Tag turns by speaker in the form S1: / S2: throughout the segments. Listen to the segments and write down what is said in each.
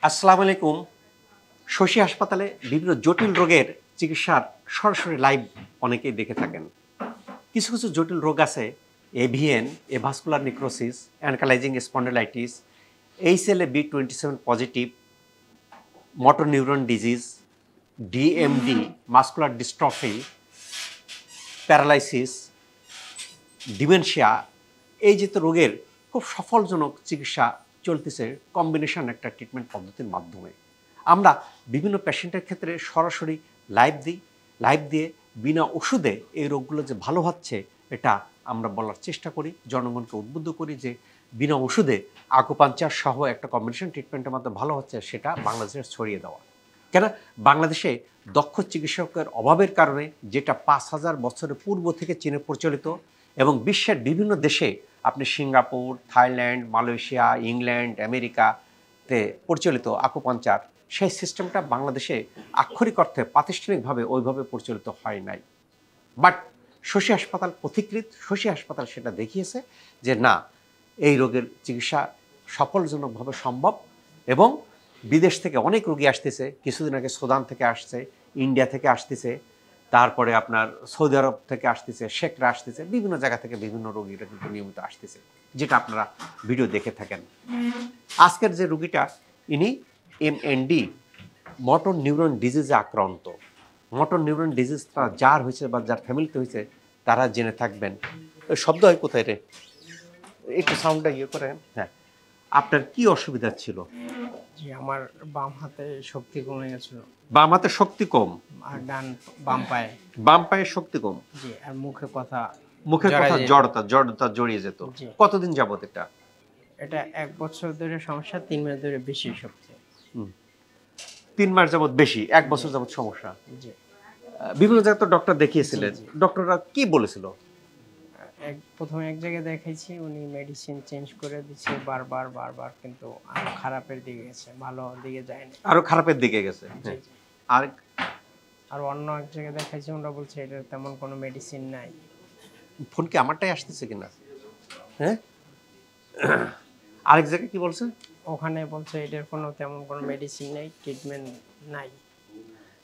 S1: আসসালামু আলাইকুম। শশী হাসপাতালে বিভিন্ন জটিল রোগের চিকিৎসার সরাসরি লাইভ অনেকেই দেখে থাকেন। কিছু কিছু জটিল রোগ আছে, AVN, avascular necrosis, ankylosing spondylitis, HLA-B27 positive, motor neuron disease, DMD, muscular dystrophy, paralysis, dementia. এই যে তো রোগের খুব সফলজনক চিকিৎসা চলতেছে কম্বিনেশন একটা ট্রিটমেন্ট পদ্ধতির মাধ্যমে। আমরা বিভিন্ন পেশেন্টের ক্ষেত্রে সরাসরি লাইভ দিয়ে বিনা ওষুধে এই রোগগুলো যে ভালো হচ্ছে এটা আমরা বলার চেষ্টা করি, জনগণকে উদ্বুদ্ধ করি যে বিনা ওষুধে আকুপাঞ্চার সহ একটা কম্বিনেশন ট্রিটমেন্টের মাধ্যমে ভালো হচ্ছে, সেটা বাংলাদেশে ছড়িয়ে দেওয়া। কেন বাংলাদেশে দক্ষ চিকিৎসকের অভাবের কারণে, যেটা ৫,০০০ বছরের পূর্ব থেকে চীনে প্রচলিত এবং বিশ্বের বিভিন্ন দেশে, আপনি সিঙ্গাপুর, থাইল্যান্ড, মালয়েশিয়া, ইংল্যান্ড, আমেরিকাতে প্রচলিত আকুপাঞ্চার, সেই সিস্টেমটা বাংলাদেশে আক্ষরিক অর্থে প্রাতিষ্ঠানিকভাবে ওইভাবে প্রচলিত হয় নাই। বাট শশী হাসপাতাল পথিকৃৎ, শশী হাসপাতাল সেটা দেখিয়েছে যে না, এই রোগের চিকিৎসা সফলজনকভাবে সম্ভব। এবং বিদেশ থেকে অনেক রোগী আসতেছে, কিছুদিন আগে সুদান থেকে আসছে, ইন্ডিয়া থেকে আসতেছে, তারপরে আপনার সৌদি আরব থেকে আসতেছে, শেখরা আসতেছে, বিভিন্ন জায়গা থেকে বিভিন্ন রোগীরা কিন্তু নিয়মিত আসতেছে, যেটা আপনারা ভিডিও দেখে থাকেন। আজকের যে রোগীটা, ইনি MND, মোটর নিউরন ডিজিজে আক্রান্ত। মোটর নিউরন ডিজিজ যার হয়েছে বা যার ফ্যামিলিতে হয়েছে তারা জেনে থাকবেন। শব্দ হয় কোথায় রে, একটু সাউন্ডটা ইয়ে করে। হ্যাঁ, আপনার কি অসুবিধা ছিল?
S2: জি, আমার বাম হাতে শক্তি কমে গেছিল।
S1: বাম হাতে শক্তি কম,
S2: আর বাম
S1: পায়ে শক্তি কম।
S2: জি, আর মুখে কথা
S1: জড়তা জড়িয়ে যেত। কতদিন যাবত এটা?
S2: এটা 1 বছর ধরে সমস্যা, 3 মাস ধরে বেশি শক্তি।
S1: 3 মাস যাবত বেশি, 1 বছর যাবত সমস্যা।
S2: জি,
S1: বিভিন্ন জায়গায় তো ডক্টর দেখিয়েছিলেন, ডক্টররা কি বলেছিল?
S2: প্রথমে এক জায়গায় দেখাইছি, উনি মেডিসিন চেঞ্জ করে দিচ্ছে বারবার, কিন্তু আরো খারাপের দিকে গেছে, ভালো দিকে যায়নি,
S1: আরো খারাপের দিকে গেছে।
S2: আর অন্য এক জায়গায় দেখাইছি, ওরা বলছে এটার তেমন কোনো মেডিসিন নাই।
S1: ফোন কি আমারটাই আসতেছে কিনা? হ্যাঁ, আরেক জায়গায় কি বলছে?
S2: ওখানে বলছে এটার তেমন কোনো মেডিসিন নাই, ট্রিটমেন্ট নাই।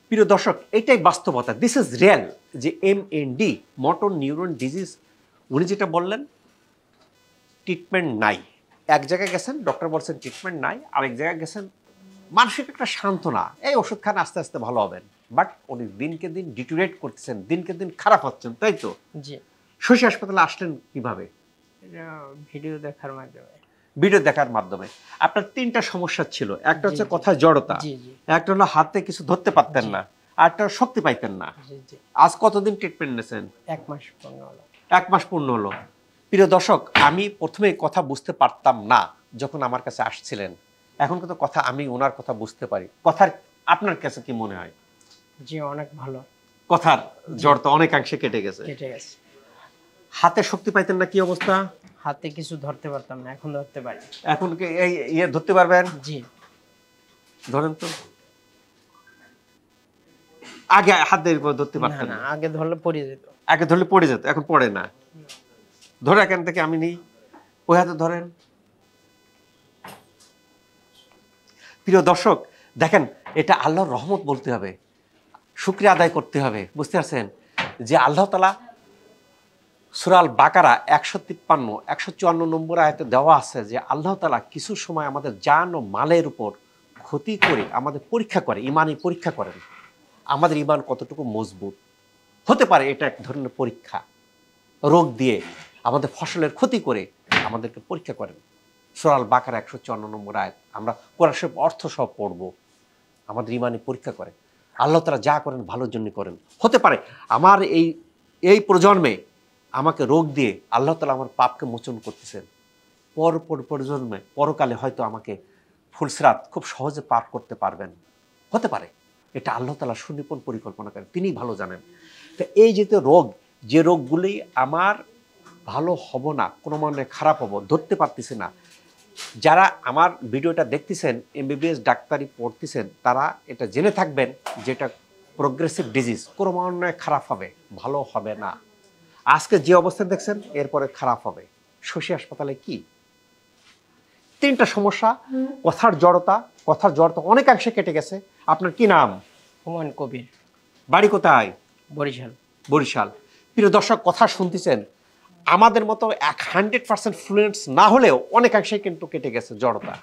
S1: প্রিয় দর্শক, এটাই বাস্তবতা, দিস ইজ রিয়েল। যে MND, মোটর নিউরন ডিজিজ, উনি যেটা বললেন ট্রিটমেন্ট নাই। এক জায়গায় গেছেন, ডক্টর বলছেন ট্রিটমেন্ট নাই, আরেক জায়গায় গেছেন মানসিক একটা সান্ত্বনা, এই ওষুধ খান, আস্তে আস্তে ভালো হবেন। বাট উনি দিনকে দিন ডিটোরিয়েট করতেছেন, দিনকে দিন খারাপ হচ্ছেন, তাই তো?
S2: জি।
S1: শশী হাসপাতালে আসলেন কিভাবে?
S2: ভিডিও দেখার মাধ্যমে।
S1: ভিডিও দেখার মাধ্যমে। আপনার 3টা সমস্যা ছিল, একটা হচ্ছে কথায় জড়তা, একটা হলো হাতে কিছু ধরতে পারতেন না, আরটা শক্তি পাইতেন না। আজ কতদিন ট্রিটমেন্ট নিয়েছেন?
S2: 1 মাস পূর্ণ হলো।
S1: 1 মাস পূর্ণ হলো। প্রিয় দর্শক, আমি প্রথমে কথা বুঝতে পারতাম না যখন আমার কাছে আসছিলেন, এখন কিন্তু কথা, আমি ওনার কথা বুঝতে পারি। কথার আপনার কাছে কি মনে হয়?
S2: জি, অনেক ভালো।
S1: কথার জড়তা অনেকাংশে কেটে গেছে। হাতে শক্তি পাইতেন না, কি অবস্থা?
S2: হাতে কিছু ধরতে পারতাম না, এখন ধরতে পারি।
S1: এখন কি এই ধরতে পারবেন?
S2: জি।
S1: ধরেন তো। আগে হাত দিয়ে ধরতে পারতেন না?
S2: আগে ধরলে পড়ে যেত।
S1: আগে ধরলে পড়ে যেত, এখন পড়ে না। ধরে এখান থেকে আমি নেই, ওই হাতে ধরেন। প্রিয় দর্শক দেখেন, এটা আল্লাহর রহমত বলতে হবে, শুকরিয়া আদায় করতে হবে, বুঝতে পারছেন? যে আল্লাহ তাআলা সূরা আল বাকারা 153, 154 নম্বর আয়াতে দেওয়া আছে যে আল্লাহ তাআলা কিছু সময় আমাদের জান ও মালের উপর ক্ষতি করে আমাদের পরীক্ষা করে, ইমানি পরীক্ষা করেন, আমাদের ইমান কতটুকু মজবুত হতে পারে, এটা এক ধরনের পরীক্ষা। রোগ দিয়ে আমাদের ফসলের ক্ষতি করে আমাদেরকে পরীক্ষা করেন। সূরা আল বাকারা 154 নম্বর আয়াত, আমরা কোরআন শরীফ অর্থ সহ পড়ব। আমাদের ইমানি পরীক্ষা করে, আল্লাহ তাআলা যা করেন ভালোর জন্য করেন। হতে পারে আমার এই প্রজন্মে আমাকে রোগ দিয়ে আল্লাহ তাআলা আমার পাপকে মোচন করতেছেন, প্রজন্মে পরকালে হয়তো আমাকে ফুলসিরাত খুব সহজে পার করতে পারবেন, হতে পারে। এটা আল্লাহ তাআলা সুনিপুণ পরিকল্পনা করেন, তিনিই ভালো জানেন। তো এই যে রোগ, যে রোগগুলি আমার ভালো হব না, কোনো মানে খারাপ হব, ধরতে পারতেছি না, যারা আমার ভিডিওটা দেখতেছেন, MBBS ডাক্তারি পড়তেছেন, তারা এটা জেনে থাকবেন যেটা প্রোগ্রেসিভ ডিজিজ, ক্রমান্বয়ে খারাপ হবে, ভালো হবে না। আজকে যে অবস্থা দেখছেন এরপরে খারাপ হবে। শশী হাসপাতালে কি 3টা সমস্যা, কথার জড়তা অনেকাংশে কেটে গেছে। আপনার কি নাম?
S2: হুমায়ুন কবির,
S1: বাড়ি কোথায়?
S2: বরিশাল।
S1: বরিশাল। প্রিয় দর্শক, কথা শুনতেছেন, আমাদের মতো 100% ফ্লুয়েন্টস না হলেও অনেকাংশে কিন্তু কেটে গেছে জড়তা,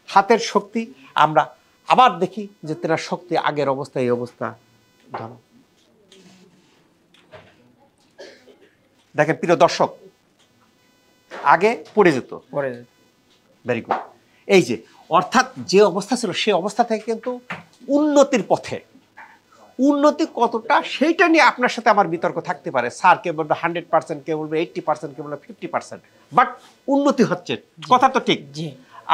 S1: হাতের শক্তি। আমরা আবার দেখি যে তেনার শক্তি আগের অবস্থা এই অবস্থা। ধরো দেখেন প্রিয় দর্শক, আগে পড়ে যেত,
S2: পরে
S1: ভেরি গুড। এই যে অর্থাৎ যে অবস্থা ছিল সেই অবস্থা থেকে কিন্তু উন্নতির পথে, উন্নতি কতটা সেইটা নিয়ে আপনার সাথে আমার বিতর্ক থাকতে পারে। স্যার কে বলবে 100%, কে বলবে 80%, কে বলবে 50%, বাট উন্নতি হচ্ছে, কথা তো ঠিক।
S2: জি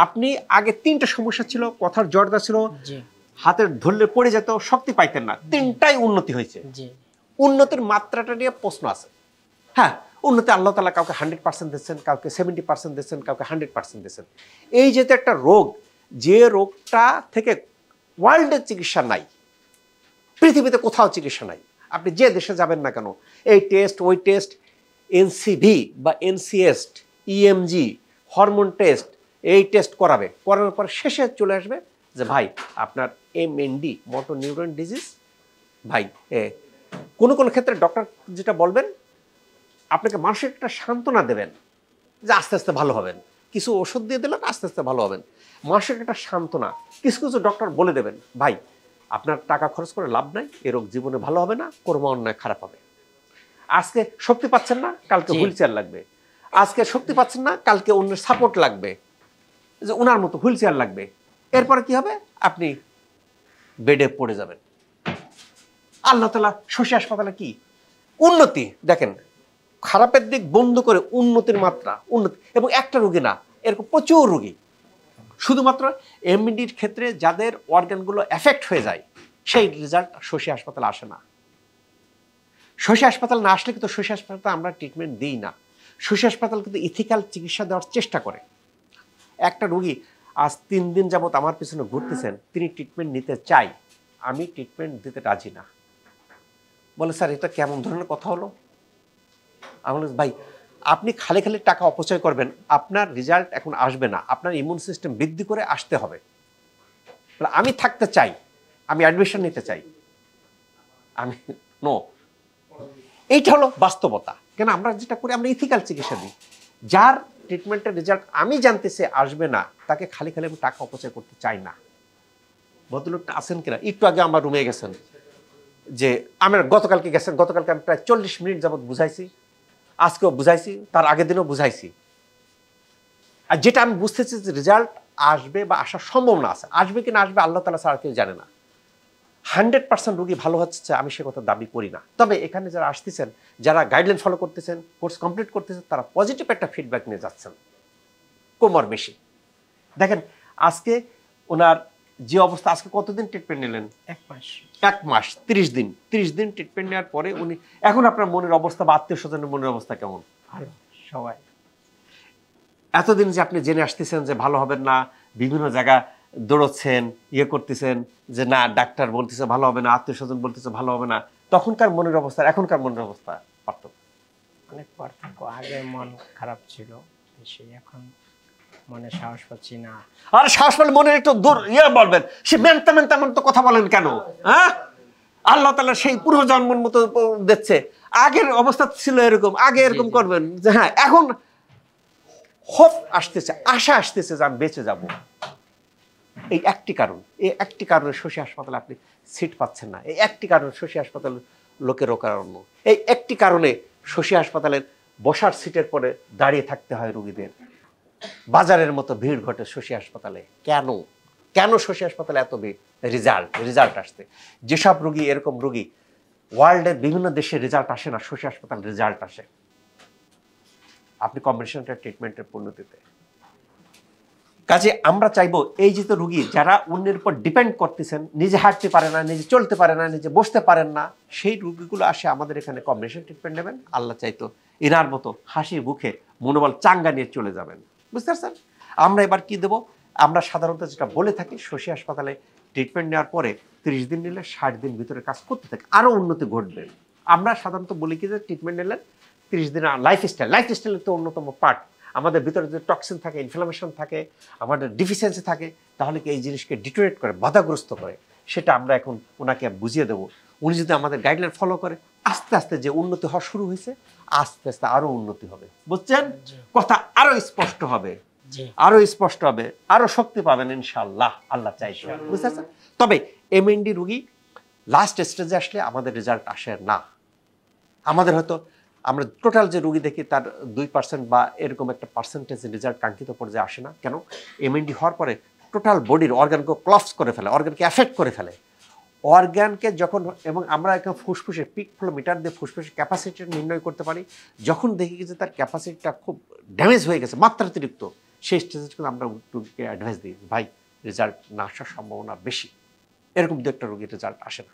S1: আপনি আগে 3টা সমস্যা ছিল, কথার জড়তা ছিল,
S2: জি
S1: হাতের ধরলে পড়ে যেত, শক্তি পাইতেন না, 3টাই উন্নতি হয়েছে।
S2: জি
S1: উন্নতির মাত্রাটা নিয়ে প্রশ্ন আছে। হ্যাঁ, উন্নতি আল্লাহ তাআলা কাউকে 100% দিচ্ছেন, কাউকে 70% দিচ্ছেন, কাউকে 100% দিচ্ছেন। এই যে একটা রোগ, যে রোগটা থেকে ওয়ার্ল্ডের চিকিৎসা নাই, পৃথিবীতে কোথাও চিকিৎসা নাই। আপনি যে দেশে যাবেন না কেন, এই টেস্ট ওই টেস্ট, এনসিভি বা এনসিএস, ইএমজি, হরমোন টেস্ট, এই টেস্ট করানোর পর শেষে চলে আসবে যে ভাই আপনার এমএনডি, মোটর নিউরন ডিজিজ। ভাই কোনো কোনো ক্ষেত্রে ডক্টর যেটা বলবেন, আপনাকে মানসিক একটা সান্ত্বনা দেবেন যে আস্তে আস্তে ভালো হবেন, কিছু ওষুধ দিয়ে দিলেন, আস্তে আস্তে ভালো হবেন, মানসিক একটা সান্ত্বনা। কিছু কিছু ডক্টর বলে দেবেন, ভাই আপনার টাকা খরচ করে লাভ নাই, এ রোগ জীবনে ভালো হবে না, কর্ম অন্যায় খারাপ হবে। আজকে শক্তি পাচ্ছেন না, কালকে হুইল চেয়ার লাগবে। আজকে শক্তি পাচ্ছেন না, কালকে অন্যের সাপোর্ট লাগবে, যে ওনার মতো হুইল চেয়ার লাগবে। এরপরে কি হবে? আপনি বেডে পড়ে যাবেন। আল্লাহ তাআলা শশী হাসপাতালে কি উন্নতি দেখেন, খারাপের দিক বন্ধ করে উন্নতির মাত্রা, উন্নতি। এবং একটা রোগী না, এরকম প্রচুর রোগী। শুধুমাত্র এমডির ক্ষেত্রে যাদের অর্গানগুলো এফেক্ট হয়ে যায়, সেই রেজাল্ট শশী হাসপাতালে আসে না। শশী হাসপাতাল না আসলে কিন্তু শশী হাসপাতালে আমরা ট্রিটমেন্ট দিই না। শশী হাসপাতাল কিন্তু ইথিক্যাল চিকিৎসা দেওয়ার চেষ্টা করে। একটা রোগী আজ 3 দিন যাবত আমার পিছনে ঘুরতেছেন, তিনি ট্রিটমেন্ট নিতে চাই, আমি ট্রিটমেন্ট দিতে রাজি না। বলে স্যার এটা কেমন ধরনের কথা হলো? আমি বলি ভাই আপনি খালি খালি টাকা অপচয় করবেন, আপনার রেজাল্ট এখন আসবে না, আপনার ইমিউন সিস্টেম বৃদ্ধি করে আসতে হবে। আমি থাকতে চাই, আমি অ্যাডমিশন নিতে চাই, আমি নো। এইটা হলো বাস্তবতা। কেন আমরা যেটা করি, আমরা ইথিক্যাল চিকিৎসা দিই। যার ট্রিটমেন্টের রেজাল্ট আমি জানতেছি আসবে না, তাকে খালি খালি আমি টাকা অপচয় করতে চাই না। ভদ্রলোকটা আছেন কিনা, একটু আগে আমার রুমে গেছেন, যে আমার গতকালকে গেছেন, গতকালকে আমি প্রায় 40 মিনিট যাবত বুঝাইছি, আজকেও বুঝাইছি, তার আগের দিনও বুঝাইছি। আর যেটা আমি বুঝতেছি যে রেজাল্ট আসবে বা আসার সম্ভাবনা আছে, আসবে কি না আসবে আল্লাহ তাআলা ছাড়া কেউ জানে না। 100% রোগী ভালো হচ্ছে আমি সে কথা দাবি করি না। তবে এখানে যারা আসতেছেন, যারা গাইডলাইন ফলো করতেছেন, কোর্স কমপ্লিট করতেছেন, তারা পজিটিভ একটা ফিডব্যাক নিয়ে যাচ্ছেন কোমর বেশি। দেখেন আজকে ওনার যে অবস্থা, আজকে কতদিন ট্রিটমেন্ট নিলেন?
S2: 1 মাস।
S1: 1 মাস 30 দিন। 30 দিন ট্রিটমেন্ট নেওয়ার পরে উনি এখন আপনার মনের অবস্থা বা আত্মীয় স্বজনের মনের অবস্থা কেমন?
S2: ভালো সবাই।
S1: এতদিন যে আপনি জেনে আসতেছেন যে ভালো হবেন না, বিভিন্ন জায়গা দৌড়চ্ছেন, ইয়ে করতেছেন যে না ডাক্তার বলতেছে ভালো হবে না, আত্মীয় স্বজন বলতেছে ভালো হবে না, তখনকার মনের অবস্থা এখনকার মনের অবস্থা পার্থক্য।
S2: অনেক পার্থক্য। আগে মন খারাপ ছিল বেশি, এখন মনে সাহস পাচ্ছি না।
S1: আর সাহস পেলে মনের একটু দূর ইয়ে বলবেন, সে মেনতে মেনতে এমন তো কথা বলেন কেন? হ্যাঁ, আল্লাহ তাআলা সেই পূর্বজন্মের মতো দিচ্ছে, আগের অবস্থা ছিল এরকম, আগে এরকম করবেন যে হ্যাঁ, এখন হোপ আসতেছে, আশা আসতেছে যে আমি বেঁচে যাব। এই একটি কারণ, এই একটি কারণে শশী হাসপাতালে আপনি সিট পাচ্ছেন না, এই একটি কারণে শশী হাসপাতালের লোকের অকারণ্য, এই একটি কারণে শশী হাসপাতালের বসার সিটের পরে দাঁড়িয়ে থাকতে হয় রোগীদের। বাজারের মতো ভিড় ঘটে শশী হাসপাতালে। কেন কেন শশী হাসপাতালে এত ভিড়? রেজাল্ট আসতে। যেসব রোগী, এরকম রোগী ওয়ার্ল্ডের বিভিন্ন দেশে রেজাল্ট আসে না, শশী হাসপাতাল রেজাল্ট আসে। আপনি কম্বিনেশনটা ট্রিটমেন্টের পদ্ধতিতে। কাজে আমরা চাইবো এই যে রোগী যারা অন্যের উপর ডিপেন্ড করতেছেন, নিজে হাঁটতে পারে না, নিজে চলতে পারে না, নিজে বসতে পারেন না, সেই রোগীগুলো আসে আমাদের এখানে কম্বিনেশন ট্রিটমেন্ট নেবেন। আল্লাহ চাইতো এনার মতো হাসি মুখে মনোবল চাঙ্গা নিয়ে চলে যাবেন। বুঝতে পারছেন? আমরা এবার কি দেবো? আমরা সাধারণত যেটা বলে থাকি, শশী হাসপাতালে ট্রিটমেন্ট নেওয়ার পরে 30 দিন নিলে 60 দিন ভিতরে কাজ করতে থাকে, আরও উন্নতি ঘটবে। আমরা সাধারণত বলি কি যে ট্রিটমেন্ট নিলেন 30 দিন লাইফস্টাইলের তো অন্যতম পার্ট। আমাদের ভিতরে যদি টক্সিন থাকে, ইনফ্লামেশন থাকে, আমাদের ডিফিসিয়েন্সি থাকে, তাহলে কি এই জিনিসকে ডিটোরেট করে, বাধাগ্রস্ত করে, সেটা আমরা এখন ওনাকে বুঝিয়ে দেবো। উনি যদি আমাদের গাইডলাইন ফলো করে, আস্তে আস্তে যে উন্নতি হওয়া শুরু হয়েছে, আস্তে আস্তে আরো উন্নতি হবে। বুঝছেন? কথা আরো স্পষ্ট হবে, আরো স্পষ্ট হবে, আরো শক্তি পাবেন ইনশাআল্লাহ, আল্লাহ চাইছে। বুঝতে পারছেন? তবে এমএনডি রোগী লাস্ট স্টেজে আসলে আমাদের রেজাল্ট আসে না। আমাদের হয়তো আমরা টোটাল যে রোগী দেখি তার 2% বা এরকম একটা পার্সেন্টেজ রেজাল্ট কাঙ্ক্ষিত পর্যায়ে আসে না। কেন? এমএনডি হওয়ার পরে টোটাল বডির অর্গানকে ক্লপস করে ফেলে, অর্গানকে এফেক্ট করে ফেলে। অর্গানকে যখন, এবং আমরা এখন ফুসফুসে পিক ফ্লো মিটার দিয়ে ফুসফুসের ক্যাপাসিটি নির্ণয় করতে পারি, যখন দেখি যে তার ক্যাপাসিটিটা খুব ড্যামেজ হয়ে গেছে, মাত্রাতিরিক্ত, সেই স্টেজে কিন্তু আমরা রোগীকে অ্যাডভাইস দিই, ভাই রেজাল্ট না আসার সম্ভাবনা বেশি। এরকম দু একটা রোগীর রেজাল্ট আসে না।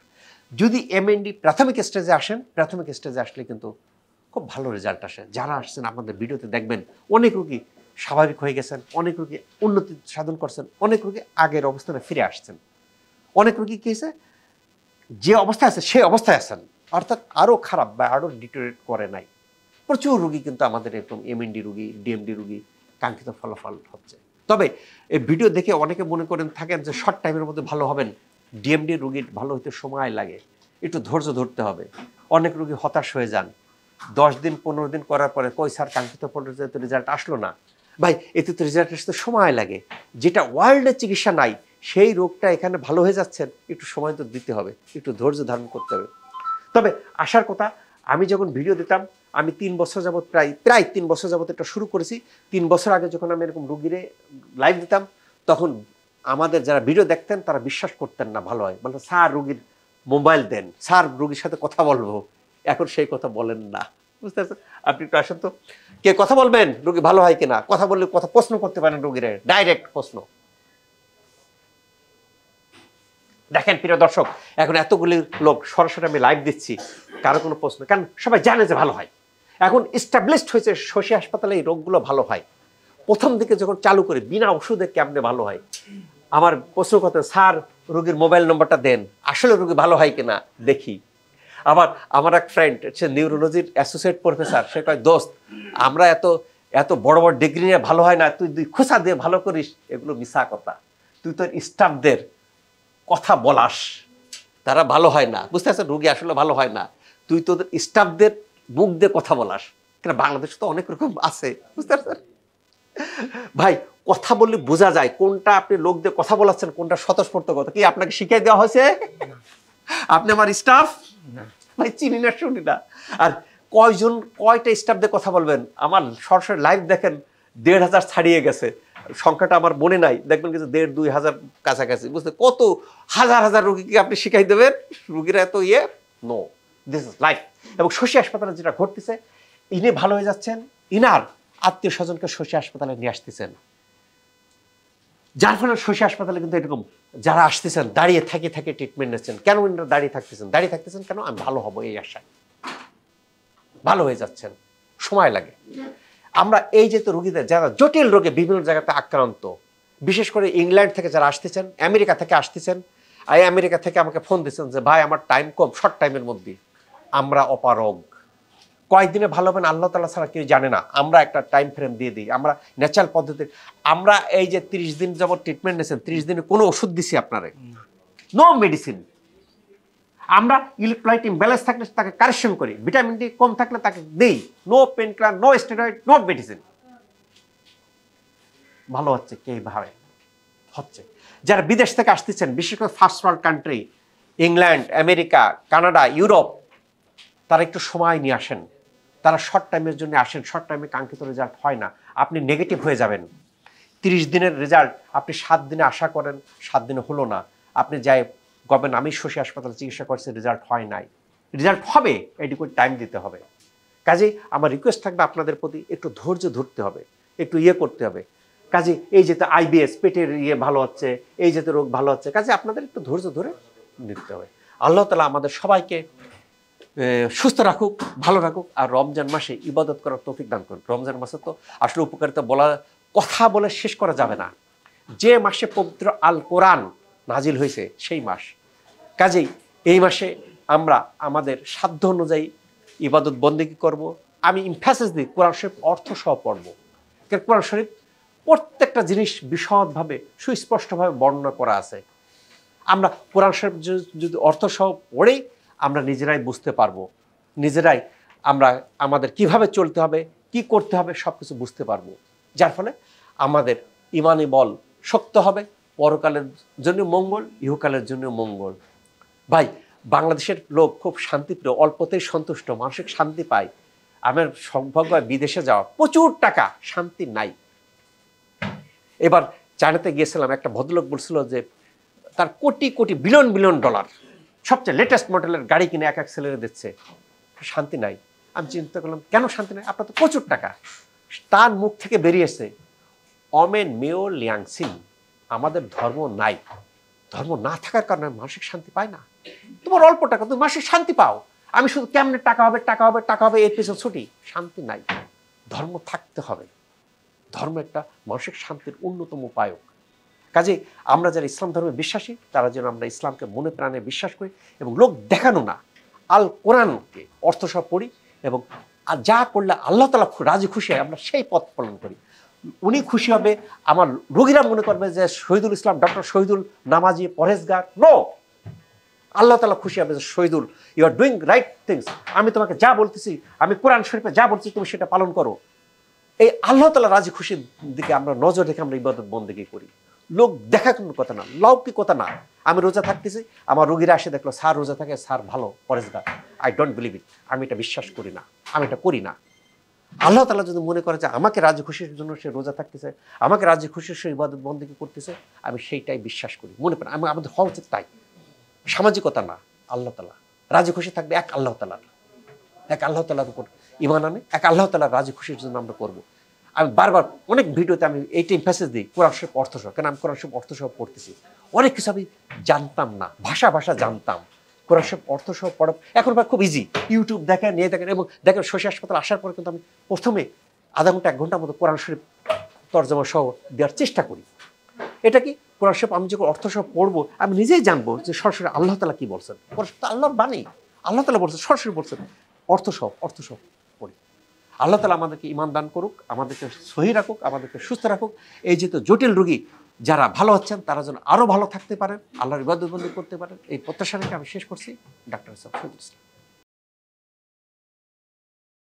S1: যদি এমএনডি প্রাথমিক স্টেজে আসেন, প্রাথমিক স্টেজে আসলে কিন্তু খুব ভালো রেজাল্ট আসে। যারা আসছেন আমাদের ভিডিওতে দেখবেন, অনেক রোগী স্বাভাবিক হয়ে গেছেন, অনেক রোগী উন্নতি সাধন করছেন, অনেক রোগী আগের অবস্থানে ফিরে আসছেন, অনেক রোগী কী হয়েছে, যে অবস্থায় আছে সেই অবস্থায় আছেন, অর্থাৎ আরও খারাপ বা আরও ডিটোরেট করে নাই। প্রচুর রোগী কিন্তু আমাদের এরকম এমএনডি রোগী, ডিএমডি রোগী কাঙ্ক্ষিত ফলাফল হচ্ছে। তবে এই ভিডিও দেখে অনেকে মনে করেন থাকেন যে শর্ট টাইমের মধ্যে ভালো হবেন। ডিএমডি রোগীর ভালো হতে সময় লাগে, একটু ধৈর্য ধরতে হবে। অনেক রোগী হতাশ হয়ে যান, 10 দিন 15 দিন করার পরে কই স্যার কাঙ্ক্ষিত পর্যায়ে তো রেজাল্ট আসলো না। ভাই এতে তো রেজাল্ট আসতে সময় লাগে, যেটা ওয়ার্ল্ডের চিকিৎসা নাই সেই রোগটা এখানে ভালো হয়ে যাচ্ছেন, একটু সময় তো দিতে হবে, একটু ধৈর্য ধারণ করতে হবে। তবে আসার কথা, আমি যখন ভিডিও দিতাম, আমি 3 বছর যাবত প্রায় 3 বছর যাবত এটা শুরু করেছি। 3 বছর আগে যখন আমি এরকম রুগীরে লাইভ দিতাম, তখন আমাদের যারা ভিডিও দেখতেন তারা বিশ্বাস করতেন না ভালো হয়, বলতো স্যার রুগীর মোবাইল দেন, স্যার রুগীর সাথে কথা বলবো। এখন সেই কথা বলেন না। বুঝতে পারছেন? আপনি একটু আসেন তো, কে কথা বলবেন রুগী ভালো হয় কিনা, কথা বললে কথা প্রশ্ন করতে পারেন রুগীরে, ডাইরেক্ট প্রশ্ন। দেখেন প্রিয় দর্শক, এখন এতগুলি লোক সরাসরি আমি লাইভ দিচ্ছি, কারো কোনো প্রশ্ন, কারণ সবাই জানে যে ভালো হয়। এখন এস্টাবলিশড হয়েছে শশী হাসপাতালে এই রোগগুলো ভালো হয়। প্রথম দিকে যখন চালু করে বিনা ওষুধে কেমনে ভালো হয়, আমার প্রশ্ন করতে, স্যার রোগীর মোবাইল নম্বরটা দেন, আসলে রোগী ভালো হয় কিনা দেখি। আবার আমার এক ফ্রেন্ড, সে নিউরোলজির অ্যাসোসিয়েট প্রফেসর, সে কয় দোস্ত আমরা এত এত বড় বড় ডিগ্রি নিয়ে ভালো হয় না, তুই 2 খোঁচা দিয়ে ভালো করিস, এগুলো মিছা কথা। তুই তোর স্টাফদের কথা বলাস, তারা ভালো হয় না। বুঝতে পারছেন? রোগী আসলে ভালো হয় না, তুই তোদের স্টাফদের মুখ দিয়ে কথা বলাস। কেন বাংলাদেশে তো অনেক রকম আছে। বুঝতে পারছেন ভাই? কথা বললে বোঝা যায় কোনটা আপনি লোক দিয়ে কথা বলাচ্ছেন, কোনটা স্বতঃস্ফূর্ত কথা। কি আপনাকে শিখিয়ে দেওয়া হয়েছে? আপনি আমার স্টাফ? ভাই চিনি না, শুনি না। আর কয়টা স্টাফ দিয়ে কথা বলবেন? আমার সরাসরি লাইভ দেখেন 1,500 ছাড়িয়ে গেছে, সংখ্যাটা আমার মনে নাই, দেখবেন কিছু 1,500-2,000 কাছাকাছি। বুঝতে, কত হাজার হাজার রোগীকে আপনি শিখাই দেবেন? রোগীরা এত নো, দিস ইজ লাইফ। এবং শশী হাসপাতালে যেটা ঘটতেছে, ইনি ভালো হয়ে যাচ্ছেন, ইনার আত্মীয় স্বজনকে শশী হাসপাতালে নিয়ে আসতেছেন, যার ফলে শশী হাসপাতালে কিন্তু এরকম যারা আসতেছেন দাঁড়িয়ে থেকে থেকে ট্রিটমেন্ট নিচ্ছেন। কেন ইনারা দাঁড়িয়ে থাকতেছেন কেন? আমি ভালো হব এই আশায়। ভালো হয়ে যাচ্ছেন, সময় লাগে। আমরা এই যে তো রোগীদের যারা জটিল রোগে বিভিন্ন জায়গাতে আক্রান্ত, বিশেষ করে ইংল্যান্ড থেকে যারা আসতেছেন, আমেরিকা থেকে আসতেছেন, এই আমেরিকা থেকে আমাকে ফোন দিচ্ছেন যে ভাই আমার টাইম কম, শর্ট টাইমের মধ্যে, আমরা অপারগ, কয়েকদিনে ভালো হবেন আল্লাহ তাআলা ছাড়া কেউ জানে না। আমরা একটা টাইম ফ্রেম দিয়ে দিই, আমরা ন্যাচারাল পদ্ধতি। আমরা এই যে 30 দিন যাবত ট্রিটমেন্ট নিয়েছেন, 30 দিনে কোনো ওষুধ দিছি আপনারে, নো মেডিসিন। আমরা ইলেকট্রোলাইট ইমব্যালেন্স থাকলে তাকে কারেকশন করি, ভিটামিন ডি কম থাকলে তাকে দেই, no painkiller, no steroid, no medicine. ভালো হচ্ছে কিভাবে হচ্ছে? যারা বিদেশ থেকে আসতেছেন, বিশেষ করে first world country, England, America, Canada, Europe, তারা একটু সময় নিয়ে আসেন। তারা শর্ট টাইমের জন্য আসেন, শর্ট টাইমে কাঙ্ক্ষিত রেজাল্ট হয় না, আপনি নেগেটিভ হয়ে যাবেন। 30 দিনের রেজাল্ট আপনি 7 দিনে আশা করেন, 7 দিনে হলো না, আপনি যাই গবেন আমি শশী হাসপাতালে চিকিৎসা করছি, রেজাল্ট হয় নাই। রেজাল্ট হবে, এটুকু টাইম দিতে হবে। কাজে আমার রিকোয়েস্ট থাকবে আপনাদের প্রতি, একটু ধৈর্য ধরতে হবে, একটু করতে হবে। কাজে এই যেতে আইবিএস, পেটের ভালো হচ্ছে, এই যেতে রোগ ভালো হচ্ছে, কাজে আপনাদের একটু ধৈর্য ধরে নিতে হবে। আল্লাহ তাআলা আমাদের সবাইকে সুস্থ রাখুক, ভালো রাখুক, আর রমজান মাসে ইবাদত করার তৌফিক দান করুন। রমজান মাসে তো আসলে উপকারিতা কথা বলে শেষ করা যাবে না। যে মাসে পবিত্র আল কোরআন নাজিল হয়েছে সেই মাস, কাজেই এই মাসে আমরা আমাদের সাধ্য অনুযায়ী ইবাদত বন্দেগী করব। আমি ইমফ্যাসিস দিই, কোরআন শরীফ অর্থ সহ পড়ব, কোরআন শরীফ প্রত্যেকটা জিনিস বিশদভাবে সুস্পষ্টভাবে বর্ণনা করা আছে। আমরা কোরআন শরীফ যদি অর্থসহ পড়েই আমরা নিজেরাই বুঝতে পারবো, নিজেরাই আমরা আমাদের কিভাবে চলতে হবে, কি করতে হবে সব কিছু বুঝতে পারবো, যার ফলে আমাদের ইমানি বল শক্ত হবে, পরকালের জন্য মঙ্গল, ইহকালের জন্য মঙ্গল। ভাই, বাংলাদেশের লোক খুব শান্তিপ্রিয়, অল্পতেই সন্তুষ্ট, মানসিক শান্তি পায়। আমার সৌভাগ্য বিদেশে যাওয়া, প্রচুর টাকা, শান্তি নাই। এবার চায়নাতে গিয়েছিলাম, একটা ভদ্রলোক বলছিল যে তার crore crore billion billion dollar, সবচেয়ে লেটেস্ট মডেলের গাড়ি কিনে এক ছেলেরে দিচ্ছে, শান্তি নাই। আমি চিন্তা করলাম, কেন শান্তি নাই? আপনার তো প্রচুর টাকা। তার মুখ থেকে বেরিয়েছে, অমেন মেও লিয়াংসিন, আমাদের ধর্ম নাই, ধর্ম না থাকার কারণে মানসিক শান্তি পায় না। তোমার অল্প টাকা, তুমি মানসিক শান্তি পাও, আমি শুধু কেমনে টাকা হবে টাকা হবে টাকা হবে এর পিছনে ছুটি, শান্তি নাই। ধর্ম থাকতে হবে, ধর্ম একটা মানসিক শান্তির অন্যতম উপায়ক। কাজে আমরা যারা ইসলাম ধর্মে বিশ্বাসী, তারা যেন আমরা ইসলামকে মনে প্রাণে বিশ্বাস করি এবং লোক দেখানো না, আল কোরআনকে অর্থসহ পড়ি এবং যা করলে আল্লাহ তাআলা রাজি খুশি হয় আমরা সেই পথ পালন করি। উনি খুশি হবে, আমার রোগীরা মনে করবে যে শহীদুল ইসলাম ডক্টর শহীদুল নামাজি পরহেজগার। নো, আল্লাহ তাআলা খুশি হবে যে Shahidul, you are doing right things, আমি তোমাকে যা বলতেছি, আমি কোরআন শরীফে যা বলছি তুমি সেটা পালন করো। এই আল্লাহ তাআলা রাজি খুশির দিকে আমরা নজর রেখে আমরা ইবাদত বন্দেগী করি। লোক দেখা কোনো কথা না, লৌকিকতা না। আমি রোজা থাকতেছি, আমার রোগীরা এসে দেখলো স্যার রোজা থাকে, স্যার ভালো পরেজগার, আই ডোন্ট বিলিভ ইট, আমি এটা বিশ্বাস করি না, আমি এটা করি না। আল্লাহ তাআলা যদি মনে করে যে আমাকে রাজি খুশির জন্য সে রোজা থাকতেছে, আমাকে রাজি খুশির সে ইবাদত বন্দেগী করতেছে, আমি সেইটাই বিশ্বাস করি, মনে করি আমাদের হওয়া উচিত তাই। সামাজিকতা না, আল্লাহ তাআলা রাজি খুশি থাকবে এক আল্লাহ তাআলার, এক আল্লাহ তাআলার উপর ঈমান আনে, এক আল্লাহ তাআলার রাজি খুশির জন্য আমরা করবো। আমি বারবার অনেক ভিডিওতে আমি এইটা এমফাসিস দিই, কোরআন শরীফ অর্থসহ, কেন আমি কোরআন শরীফ অর্থসহ পড়তেছি। অনেক কিছু আমি জানতাম না, ভাষা জানতাম, কোরআন শরীফ অর্থসহ পড়া এখন খুব ইজি। ইউটিউব দেখেন, নিয়ে দেখেন, এবং দেখেন শশী হাসপাতাল আসার পরে কিন্তু আমি প্রথমে আধা ঘন্টা 1 ঘন্টার মতো কোরআন শরীফ তর্জমা সহ দেওয়ার চেষ্টা করি। এটা কি কোরআন শরীফ আমি যখন অর্থসহ পড়বো আমি নিজেই জানবো যে সরাসরি আল্লাহ তাআলা কি বলছেন, কোরআন শরীফ তো আল্লাহর বাণী, আল্লাহ তাআলা বলছেন, সরাসরি বলছেন, অর্থসহ পড়ি। আল্লাহ তাআলা আমাদেরকে ঈমান দান করুক, আমাদেরকে সহি রাখুক, আমাদেরকে সুস্থ রাখুক। এই যে তো জটিল রোগী যারা ভালো হচ্ছেন তারা যেন আরও ভালো থাকতে পারেন, আল্লাহর ইবাদত বন্দেগী করতে পারেন, এই প্রত্যাশা রেখে আমি শেষ করছি। ডাক্তার শহীদুল ইসলাম।